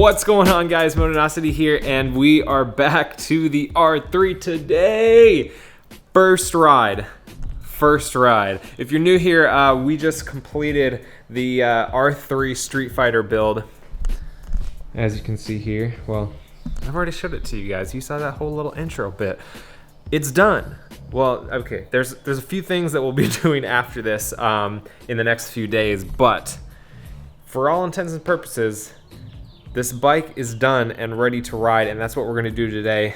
What's going on, guys? Motonosity here, and we are back to the R3 today. First ride. If you're new here, we just completed the R3 Street Fighter build. As you can see here, well, I've already showed it to you guys. You saw that whole little intro bit. It's done. Well, okay, there's a few things that we'll be doing after this in the next few days, but for all intents and purposes, this bike is done and ready to ride, and that's what we're gonna do today.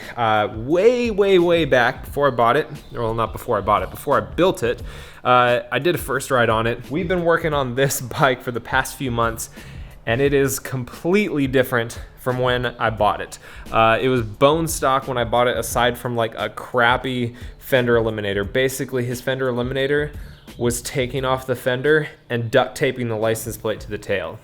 Way back, before I bought it, well, not before I bought it, before I built it, I did a first ride on it. We've been working on this bike for the past few months, and it is completely different from when I bought it. It was bone stock when I bought it, aside from like a crappy fender eliminator. Basically, his fender eliminator was taking off the fender and duct taping the license plate to the tail.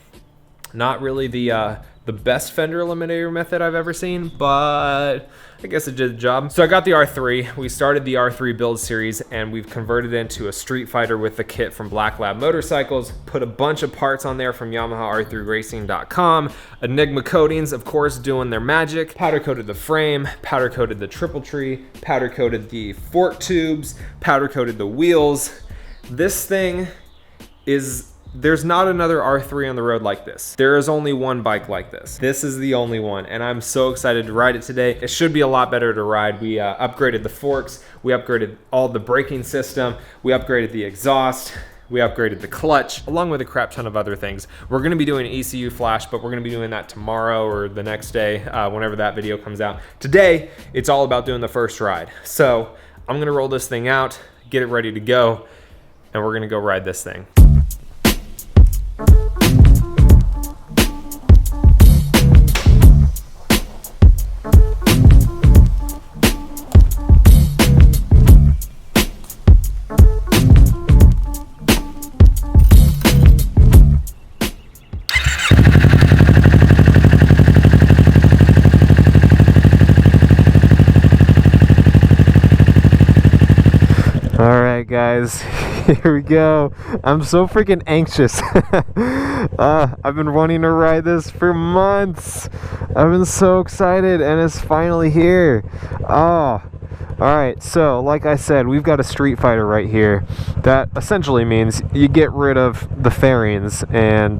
Not really the best fender eliminator method I've ever seen, but I guess it did the job. So I got the R3. We started the R3 build series, and we've converted it into a Street Fighter with the kit from Black Lab Motorcycles. Put a bunch of parts on there from YamahaR3Racing.com. Enigma coatings, of course, doing their magic. Powder coated the frame, powder coated the triple tree, powder coated the fork tubes, powder coated the wheels. This thing is... There's not another R3 on the road like this. There is only one bike like this. This is the only one, and I'm so excited to ride it today. It should be a lot better to ride. We upgraded the forks, we upgraded all the braking system, we upgraded the exhaust, we upgraded the clutch, along with a crap ton of other things. We're gonna be doing an ECU flash, but we're gonna be doing that tomorrow or the next day, whenever that video comes out. Today, it's all about doing the first ride. So I'm gonna roll this thing out, get it ready to go, and we're gonna go ride this thing. Alright guys, here we go. I'm so freaking anxious. I've been wanting to ride this for months. I've been so excited, and it's finally here. Alright, so like I said, we've got a Street Fighter right here. That essentially means you get rid of the fairings and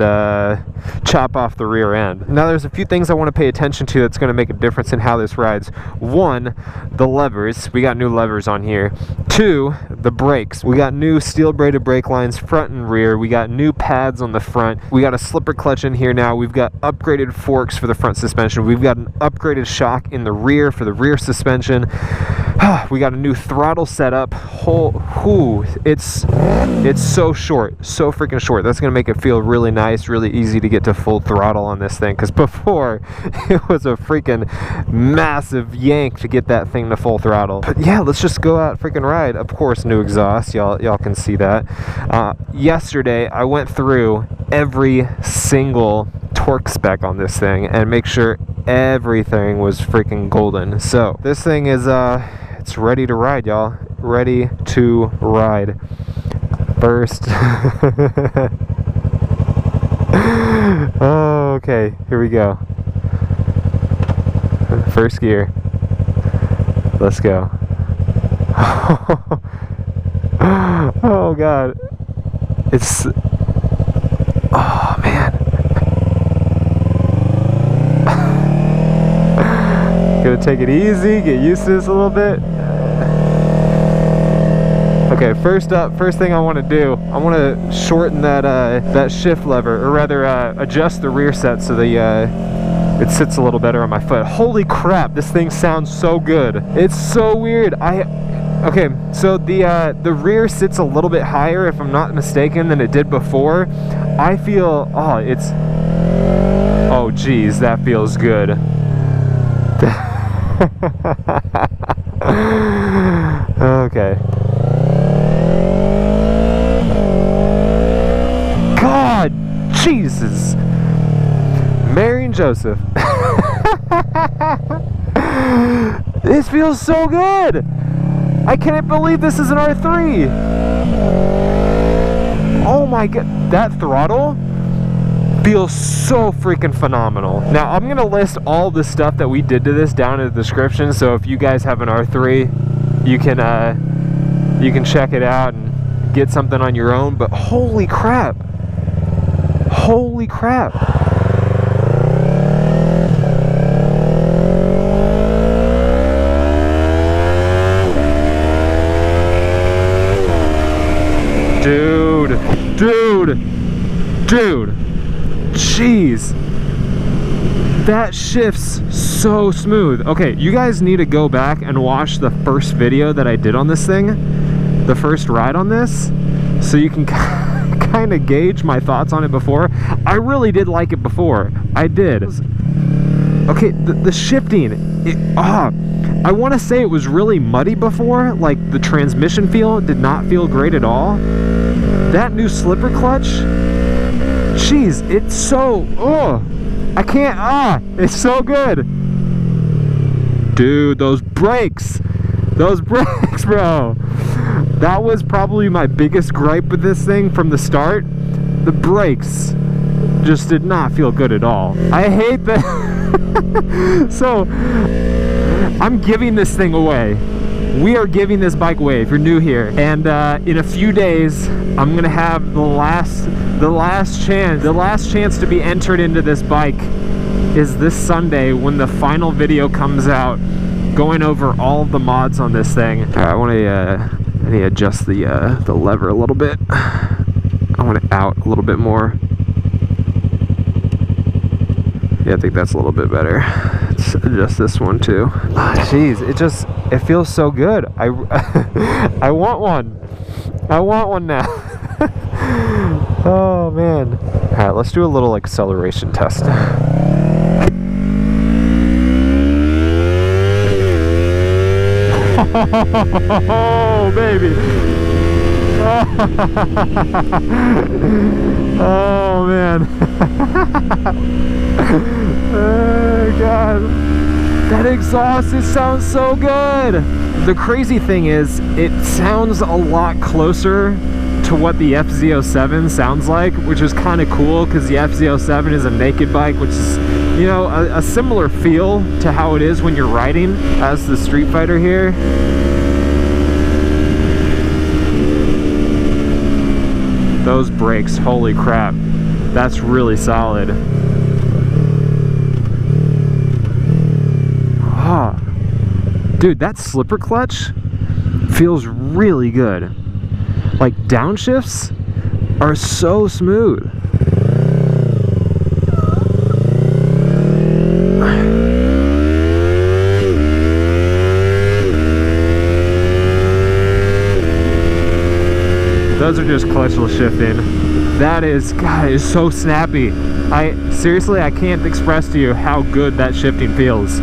chop off the rear end. Now there's a few things I want to pay attention to that's going to make a difference in how this rides. One, the levers. We got new levers on here. Two, the brakes. We got new steel braided brake lines front and rear. We got new pads on the front. We got a slipper clutch in here now. We've got upgraded forks for the front suspension. We've got an upgraded shock in the rear for the rear suspension. We got a new throttle setup. It's so short, so freaking short. That's gonna make it feel really nice, really easy to get to full throttle on this thing, because before it was a freaking massive yank to get that thing to full throttle. But yeah, let's just go out freaking ride. Of course, new exhaust, y'all can see that. Yesterday I went through every single torque spec on this thing and make sure everything was freaking golden. So this thing is it's ready to ride, y'all. Ready to ride. First. Oh, okay, here we go. First gear. Let's go. Oh god. It's... Oh man. Gonna take it easy, get used to this a little bit. Okay, first thing I want to do, I want to shorten that shift lever, or rather adjust the rear set so it sits a little better on my foot. Holy crap, this thing sounds so good. It's so weird. Okay, so the rear sits a little bit higher, if I'm not mistaken, than it did before. I feel, oh geez, that feels good. Okay. God, Jesus. Mary and Joseph. This feels so good. I can't believe this is an R3. Oh my god, that throttle Feels so freaking phenomenal. Now I'm gonna list all the stuff that we did to this down in the description, so if you guys have an R3, you can check it out and get something on your own. But holy crap, holy crap. Dude, jeez, that shifts so smooth. Okay, you guys need to go back and watch the first video that I did on this thing, the first ride on this, so you can kind of gauge my thoughts on it before. I really did like it before. I did. Okay, the shifting, I want to say it was really muddy before, like the transmission feel did not feel great at all. That new slipper clutch, jeez, it's so, I can't, it's so good. Dude, those brakes, bro. That was probably my biggest gripe with this thing from the start. The brakes just did not feel good at all. I hate that. So, I'm giving this thing away. We are giving this bike away if you're new here, and in a few days I'm gonna have the last chance to be entered into this bike is this Sunday when the final video comes out, going over all of the mods on this thing. I want to adjust the lever a little bit. I want it out a little bit more. Yeah, I think that's a little bit better. Let's adjust this one too. Jeez, it feels so good. I want one. I want one now. Oh man. All right, let's do a little acceleration test. Oh baby. Oh man. Oh god, that exhaust, it sounds so good. The crazy thing is, it sounds a lot closer to what the FZ07 sounds like, which is kind of cool because the FZ07 is a naked bike, which is, you know, a similar feel to how it is when you're riding as the Street Fighter here. Those brakes, holy crap, that's really solid. Ah, dude, that slipper clutch feels really good. Like, downshifts are so smooth. Those are just clutchless shifting. That is, God, it is so snappy. Seriously, I can't express to you how good that shifting feels.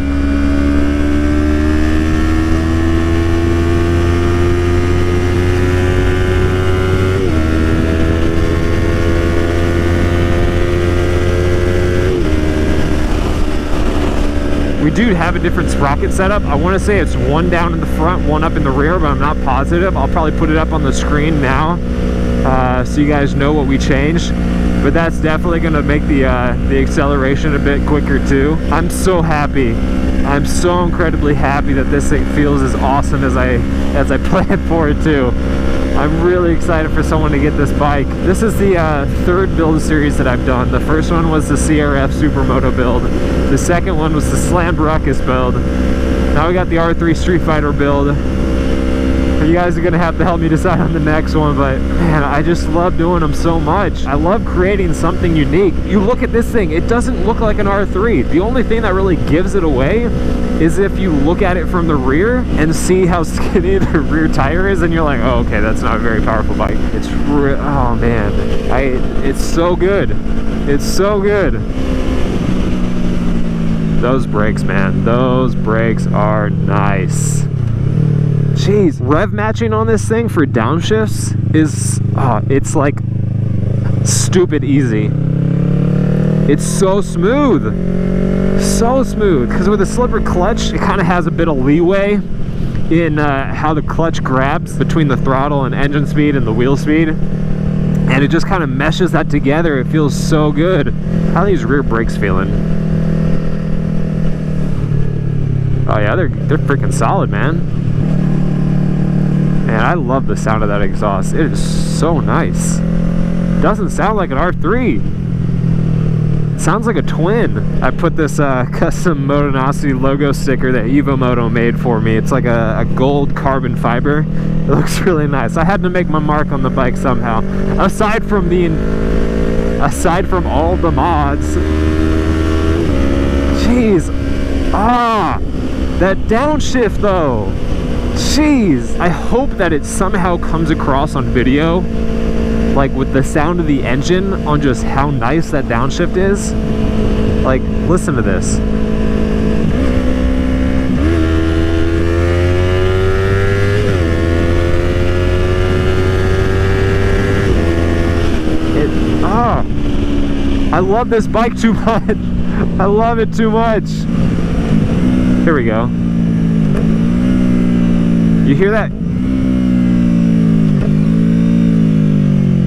We do have a different sprocket setup. I want to say it's one down in the front, one up in the rear, but I'm not positive. I'll probably put it up on the screen now so you guys know what we changed. But that's definitely going to make the acceleration a bit quicker too. I'm so happy. I'm so incredibly happy that this thing feels as awesome as I planned for it to. I'm really excited for someone to get this bike. This is the third build series that I've done. The first one was the CRF Supermoto build. The second one was the Slammed Ruckus build. Now we got the R3 Street Fighter build. You guys are gonna have to help me decide on the next one, but man, I just love doing them so much. I love creating something unique. You look at this thing, it doesn't look like an R3. The only thing that really gives it away is if you look at it from the rear and see how skinny the rear tire is, and you're like, oh, okay, that's not a very powerful bike. It's oh man, it's so good. It's so good. Those brakes, man, those brakes are nice. Jeez, rev matching on this thing for downshifts is, it's like stupid easy. It's so smooth. So smooth. Because with a slipper clutch, it kind of has a bit of leeway in how the clutch grabs between the throttle and engine speed and the wheel speed. and it just kind of meshes that together. It feels so good. How are these rear brakes feeling? Oh yeah, they're freaking solid, man. And I love the sound of that exhaust. It is so nice. Doesn't sound like an R3. It sounds like a twin. I put this custom Motonosity logo sticker that EvoMoto made for me. It's like a gold carbon fiber. It looks really nice. I had to make my mark on the bike somehow. Aside from all the mods. Jeez. That downshift though. Jeez. I hope that it somehow comes across on video, like with the sound of the engine, on just how nice that downshift is. Like, listen to this. I love this bike too much. I love it too much. Here we go. You hear that?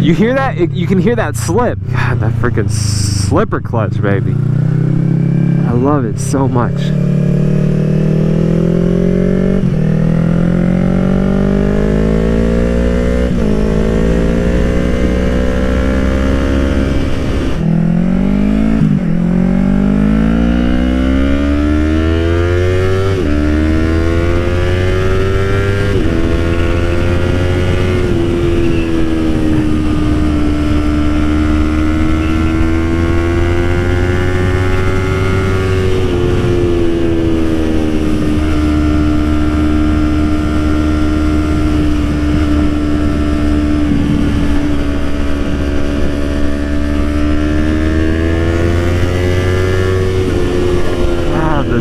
You hear that? You can hear that slip. God, that freaking slipper clutch, baby. I love it so much.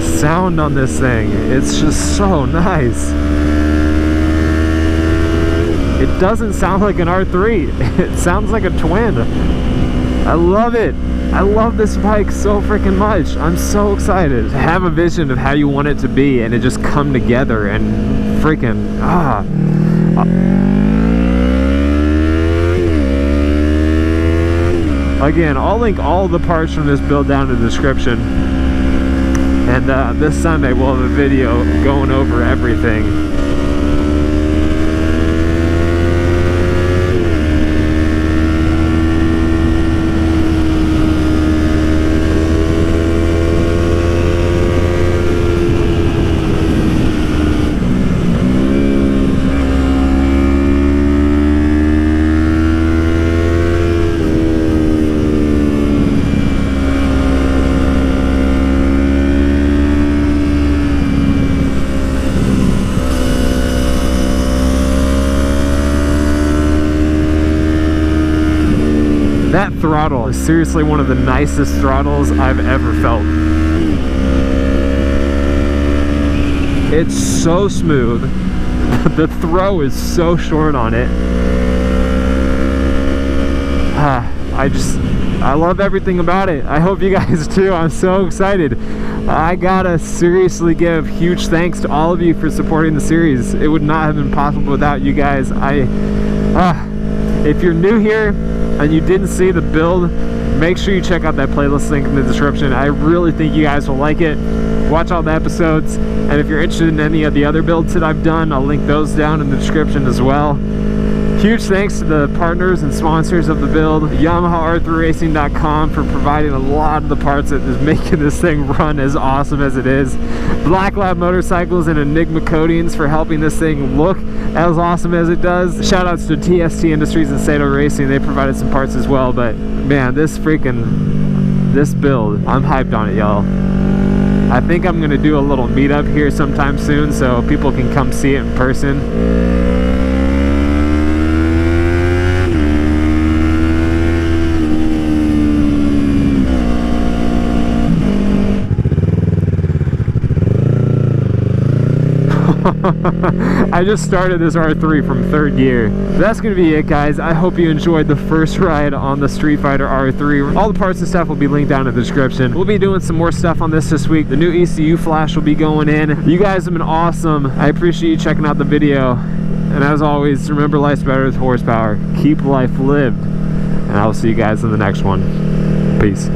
Sound on this thing, it's just so nice. It doesn't sound like an R3. It sounds like a twin. I love it. I love this bike so freaking much. I'm so excited to have a vision of how you want it to be and it just come together and freaking Again, I'll link all the parts from this build down in the description. And this Sunday we'll have a video going over everything. That throttle is seriously one of the nicest throttles I've ever felt. It's so smooth. The throw is so short on it. I love everything about it. I hope you guys do. I'm so excited. I gotta seriously give huge thanks to all of you for supporting the series. It would not have been possible without you guys. If you're new here and you didn't see the build, make sure you check out that playlist link in the description. I really think you guys will like it. Watch all the episodes, and if you're interested in any of the other builds that I've done, I'll link those down in the description as well. Huge thanks to the partners and sponsors of the build, YamahaR3Racing.com for providing a lot of the parts that is making this thing run as awesome as it is. Black Lab Motorcycles and Enigma Coatings for helping this thing look as awesome as it does. Shoutouts to TST Industries and Cedar Racing. They provided some parts as well, but man, this build, I'm hyped on it, y'all. I think I'm gonna do a little meetup here sometime soon so people can come see it in person. I just started this R3 from 3rd gear. That's gonna be it, guys. I hope you enjoyed the first ride on the Street Fighter R3. All the parts and stuff will be linked down in the description. We'll be doing some more stuff on this week. The new ECU flash will be going in. You guys have been awesome. I appreciate you checking out the video. And as always, remember, life's better with horsepower. Keep life lived. and I will see you guys in the next one. Peace.